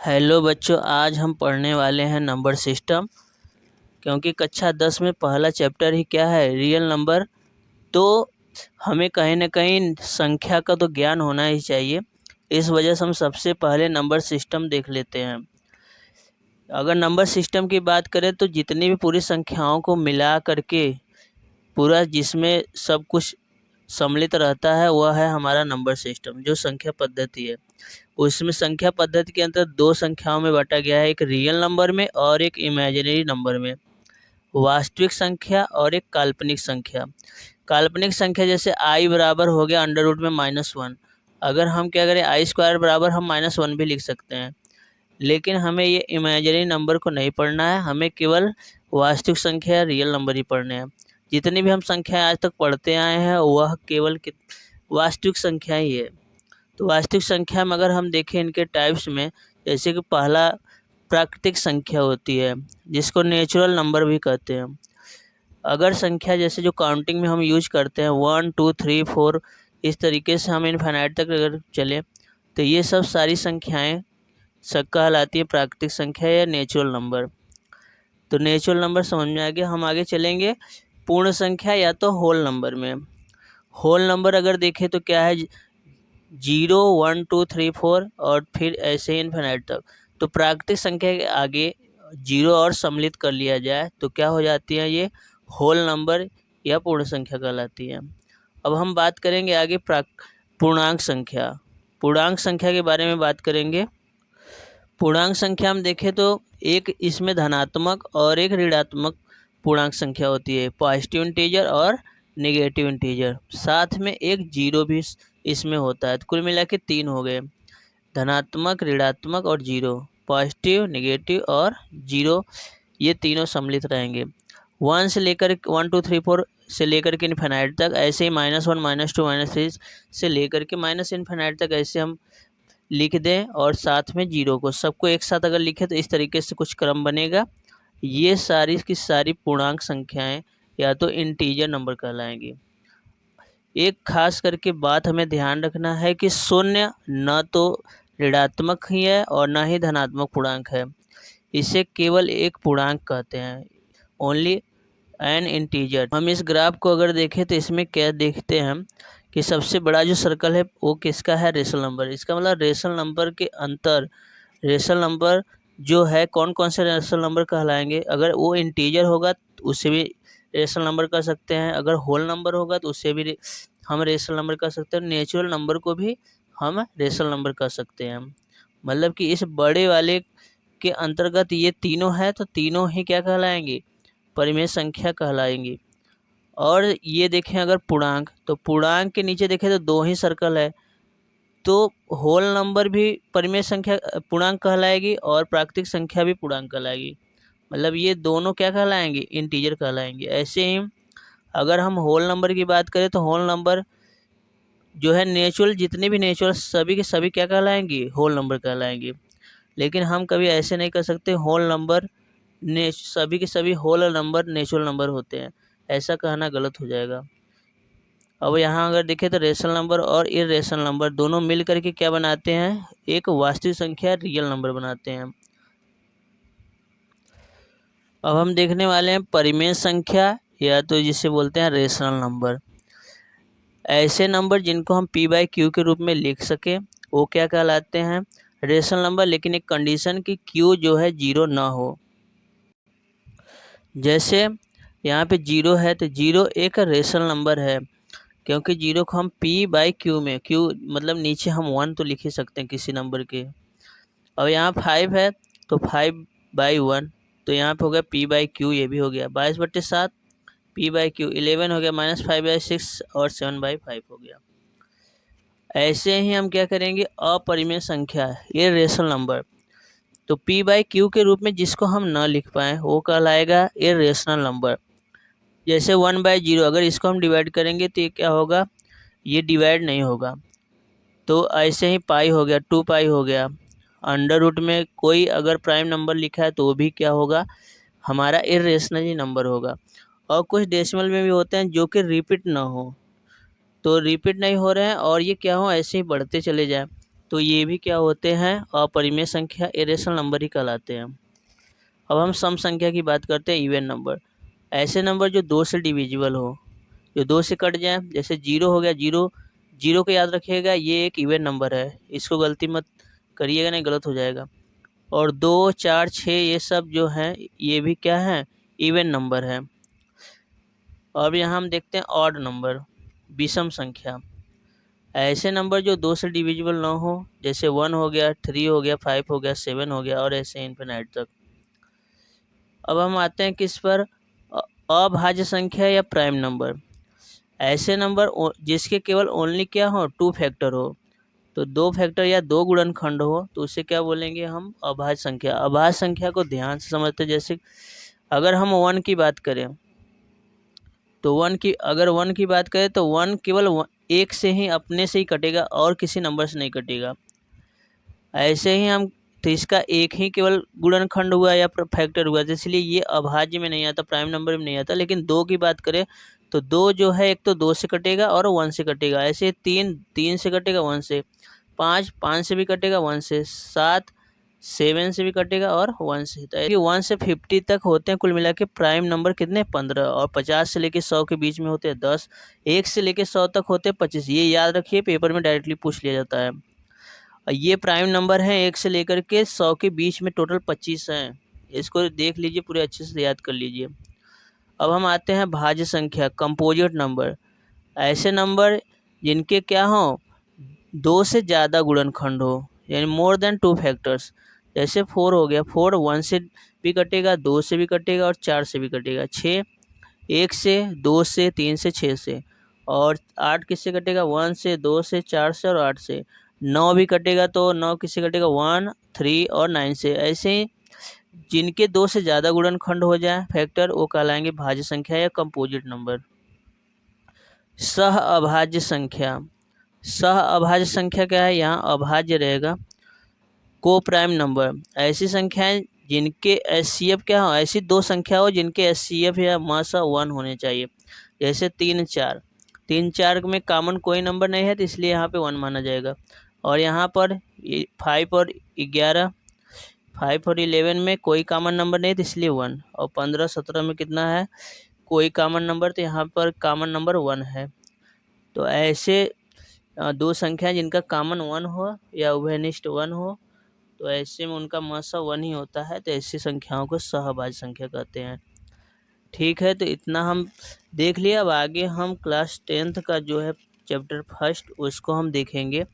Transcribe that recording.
Hello बच्चों, आज हम पढ़ने वाले हैं नंबर सिस्टम। क्योंकि कक्षा 10 में पहला चैप्टर ही क्या है, रियल नंबर। तो हमें कहीं ना कहीं संख्या का तो ज्ञान होना ही चाहिए। इस वजह से हम सबसे पहले नंबर सिस्टम देख लेते हैं। अगर नंबर सिस्टम की बात करें तो जितनी भी पूरी संख्याओं को मिला करके पूरा जिसमें सब कुछ सम्मिलित रहता है वह है हमारा नंबर सिस्टम, जो संख्या पद्धति है। उसमें संख्या पद्धति के अंदर दो संख्याओं में बांटा गया है, एक रियल नंबर में और एक इमेजिनरी नंबर में। वास्तविक संख्या और एक काल्पनिक संख्या। काल्पनिक संख्या जैसे आई बराबर हो गया अंडर रूट में -1। अगर हम क्या करें, आई स्क्वायर बराबर हम -1 भी लिख सकते हैं। लेकिन हमें ये इमेजिनरी नंबर को नहीं पढ़ना है, हमें केवल वास्तविक संख्या या रियल नंबर ही पढ़ने हैं। जितनी भी हम संख्याएं आज तक पढ़ते आए हैं वह केवल वास्तविक संख्या ही है। तो वास्तविक संख्या में अगर हम देखें इनके टाइप्स में, जैसे कि पहला प्राकृतिक संख्या होती है जिसको नेचुरल नंबर भी कहते हैं। अगर संख्या जैसे जो काउंटिंग में हम यूज करते हैं 1 2 3 4, इस तरीके से हम इनफाइनाइट तक अगर चले तो ये सब सारी संख्याएं सब कहलाती है प्राकृतिक संख्या या नेचुरल नंबर। तो नेचुरल नंबर समझ में आ गया। हम आगे चलेंगे पूर्ण संख्या या तो होल नंबर में। होल नंबर अगर देखें तो क्या है, 0 1 2 3 4 और फिर ऐसे ही इनफिनाइट तक। तो प्राकृतिक संख्या के आगे 0 और सम्मिलित कर लिया जाए तो क्या हो जाती है, ये होल नंबर या पूर्ण संख्या कहलाती है। अब हम बात करेंगे आगे पूर्णांक संख्या। पूर्णांक संख्या के बारे में बात करेंगे। पूर्णांक संख्या हम देखें तो एक इसमें धनात्मक और एक ऋणात्मक पूर्णांक संख्या होती है, पॉजिटिव इंटीजर और नेगेटिव इंटीजर। साथ में एक जीरो भी इसमें होता है। तो कुल मिला के 3 हो गए, धनात्मक, ऋणात्मक और जीरो। पॉजिटिव, नेगेटिव और जीरो, ये तीनों सम्मिलित रहेंगे। 1 से लेकर 1 2 3 4 से लेकर के इनफिनाइट तक, ऐसे ही -1 -2 -3 से लेकर के माइनस इनफिनाइट तक ऐसे हम लिख दें। और साथ में जीरो को, सबको एक साथ अगर लिखे तो इस तरीके से कुछ क्रम बनेगा। ये सारी की सारी पूर्णांक संख्याएं या तो इंटीजर नंबर कहलाएंगी। एक खास करके बात हमें ध्यान रखना है कि शून्य न तो ऋणात्मक ही है और न ही धनात्मक पूर्णांक है। इसे केवल एक पूर्णांक कहते हैं, ओनली एन इंटीजर। हम इस ग्राफ को अगर देखें तो इसमें क्या देखते हैं हम कि सबसे बड़ा जो सर्कल है वो किसका है, रेशनल नंबर। इसका मतलब रेशनल नंबर के अंतर, रेशनल नंबर जो है कौन कौन से रेशनल नंबर कहलाएंगे। अगर वो इंटीजर होगा तो उसे भी रेशनल नंबर कह सकते हैं, अगर होल नंबर होगा तो उसे भी हम रेशनल नंबर कह सकते हैं। नेचुरल नंबर को भी हम रेशनल नंबर कह सकते हैं। मतलब कि इस बड़े वाले के अंतर्गत ये तीनों है तो तीनों ही क्या कहलाएंगे, परिमेय संख्या कहलाएंगी। और ये देखें अगर पूर्णांक, तो पूर्णांक के नीचे देखें तो 2 ही सर्कल है, तो होल नंबर भी परिमेय संख्या पूर्णांक कहलाएगी और प्राकृतिक संख्या भी पूर्णांक कहलाएगी। मतलब ये दोनों क्या कहलाएंगे, इंटीजर कहलाएंगे। ऐसे ही अगर हम होल नंबर की बात करें तो होल नंबर जो है नेचुरल, जितने भी नेचुरल सभी के सभी क्या कहलाएंगे, होल नंबर कहलाएंगे। लेकिन हम कभी ऐसे नहीं कर सकते होल नंबर सभी के सभी होल नंबर नेचुरल नंबर होते हैं, ऐसा कहना गलत हो जाएगा। अब यहाँ अगर देखें तो रेशनल नंबर और इरेशनल नंबर दोनों मिल करके क्या बनाते हैं, एक वास्तविक संख्या रियल नंबर बनाते हैं। अब हम देखने वाले हैं परिमेय संख्या या तो जिसे बोलते हैं रेशनल नंबर। ऐसे नंबर जिनको हम p/q के रूप में लिख सकें वो क्या कहलाते हैं, रेशनल नंबर। लेकिन एक कंडीशन कि q जो है 0 ना हो। जैसे यहाँ पे 0 है तो 0 एक रेशनल नंबर है, क्योंकि 0 को हम p/q में, q मतलब नीचे हम 1 तो लिख ही सकते हैं किसी नंबर के। और यहाँ 5 है तो 5/1, तो यहाँ पे हो गया p/q, ये भी हो गया 22/7 p/q। 11 हो गया -5/6 और 7/5 हो गया। ऐसे ही हम क्या करेंगे, अपरिमेय संख्या, ये रेशनल नंबर, तो p/q के रूप में जिसको हम न लिख पाएँ वो कहलाएगा इरेशनल नंबर। जैसे 1/0, अगर इसको हम डिवाइड करेंगे तो ये क्या होगा, ये डिवाइड नहीं होगा। तो ऐसे ही पाई हो गया, 2 हो गया। अंडर रूट में कोई अगर प्राइम नंबर लिखा है तो वो भी क्या होगा, हमारा इरेशनल ही नंबर होगा। और कुछ डेसिमल में भी होते हैं जो कि रिपीट ना हो, तो रिपीट नहीं हो रहे हैं और ये क्या हो, ऐसे ही बढ़ते चले जाए तो ये भी क्या होते हैं, अपरिमेय संख्या, इरेशनल नंबर ही कहलाते हैं। अब हम सम संख्या की बात करते हैं, इवन नंबर। ऐसे नंबर जो 2 से डिविजिबल हो, जो 2 से कट जाए, जैसे 0 हो गया। 0 को याद रखिएगा, ये एक इवन नंबर है, इसको गलती मत करिएगा, नहीं गलत हो जाएगा। और 2, 4, 6 ये सब जो हैं ये भी क्या है, इवन नंबर है। अब यहाँ हम देखते हैं ऑड नंबर, विषम संख्या। ऐसे नंबर जो 2 से डिविजिबल ना हो, जैसे 1 हो गया, 3 हो गया, 5 हो गया, 7 हो गया, और ऐसे इनफिनाइट तक। अब हम आते हैं किस पर, अभाज्य संख्या या प्राइम नंबर। ऐसे नंबर जिसके केवल ओनली क्या हो, 2 फैक्टर हो, तो 2 फैक्टर या 2 गुणनखंड हो, तो उसे क्या बोलेंगे हम, अभाज्य संख्या। अभाज्य संख्या को ध्यान से समझते हैं। जैसे अगर हम 1 की बात करें, तो 1 की बात करें तो 1 केवल 1 से ही, अपने से ही कटेगा और किसी नंबर से नहीं कटेगा। ऐसे ही हम, तो इसका एक ही केवल गुणनखंड हुआ या फैक्टर हुआ, तो इसलिए ये अभाज्य में नहीं आता, प्राइम नंबर में नहीं आता। लेकिन 2 की बात करें तो 2 जो है, एक तो 2 से कटेगा और 1 से कटेगा। ऐसे 3 से कटेगा, 1 से। 5 से भी कटेगा, 1 से। 7 से भी कटेगा और 1 से। तो 1 से 50 तक होते हैं कुल मिला के प्राइम नंबर कितने, 15। और 50 से लेके 100 के बीच में होते हैं 10। 1 से लेके 100 तक होते हैं 25। ये याद रखिए, पेपर में डायरेक्टली पूछ लिया जाता है। ये प्राइम नंबर हैं 1 से लेकर के 100 के बीच में, टोटल 25 हैं। इसको देख लीजिए, पूरे अच्छे से याद कर लीजिए। अब हम आते हैं भाज्य संख्या, कंपोजिट नंबर। ऐसे नंबर जिनके क्या हो, 2 से ज़्यादा गुणनखंड हो, यानी मोर देन 2 फैक्टर्स। जैसे 4 हो गया, 4 1 से भी कटेगा, 2 से भी कटेगा और 4 से भी कटेगा। 6 1 से, 2 से, 3 से, 6 से। और 8 किससे कटेगा, 1 से, 2 से, 4 से और 8 से। 9 भी कटेगा, तो 9 किससे कटेगा, 1, 3 और 9 से। ऐसे ही जिनके 2 से ज़्यादा गुणनखंड हो जाए, फैक्टर, वो कहलाएंगे भाज्य संख्या या कंपोजिट नंबर। सह अभाज्य संख्या। सह अभाज्य संख्या क्या है, यहाँ अभाज्य रहेगा, को प्राइम नंबर। ऐसी संख्याएं जिनके एचसीएफ क्या हो, ऐसी 2 संख्या हो जिनके एचसीएफ या मासा 1 होने चाहिए। जैसे 3, 4। 3, 4 में कॉमन कोई नंबर नहीं है, तो इसलिए यहाँ पे 1 माना जाएगा। और यहाँ पर 5 और 11, 5 और 11 में कोई कॉमन नंबर नहीं, तो इसलिए 1। और 15, 17 में कितना है, कोई कॉमन नंबर, तो यहाँ पर कॉमन नंबर 1 है। तो ऐसे 2 संख्या जिनका कॉमन 1 हो या उभयनिष्ठ 1 हो, तो ऐसे में उनका मासा 1 ही होता है, तो ऐसी संख्याओं को सहभाज्य संख्या कहते हैं। ठीक है, तो इतना हम देख लिया। अब आगे हम क्लास 10th का जो है चैप्टर फर्स्ट, उसको हम देखेंगे।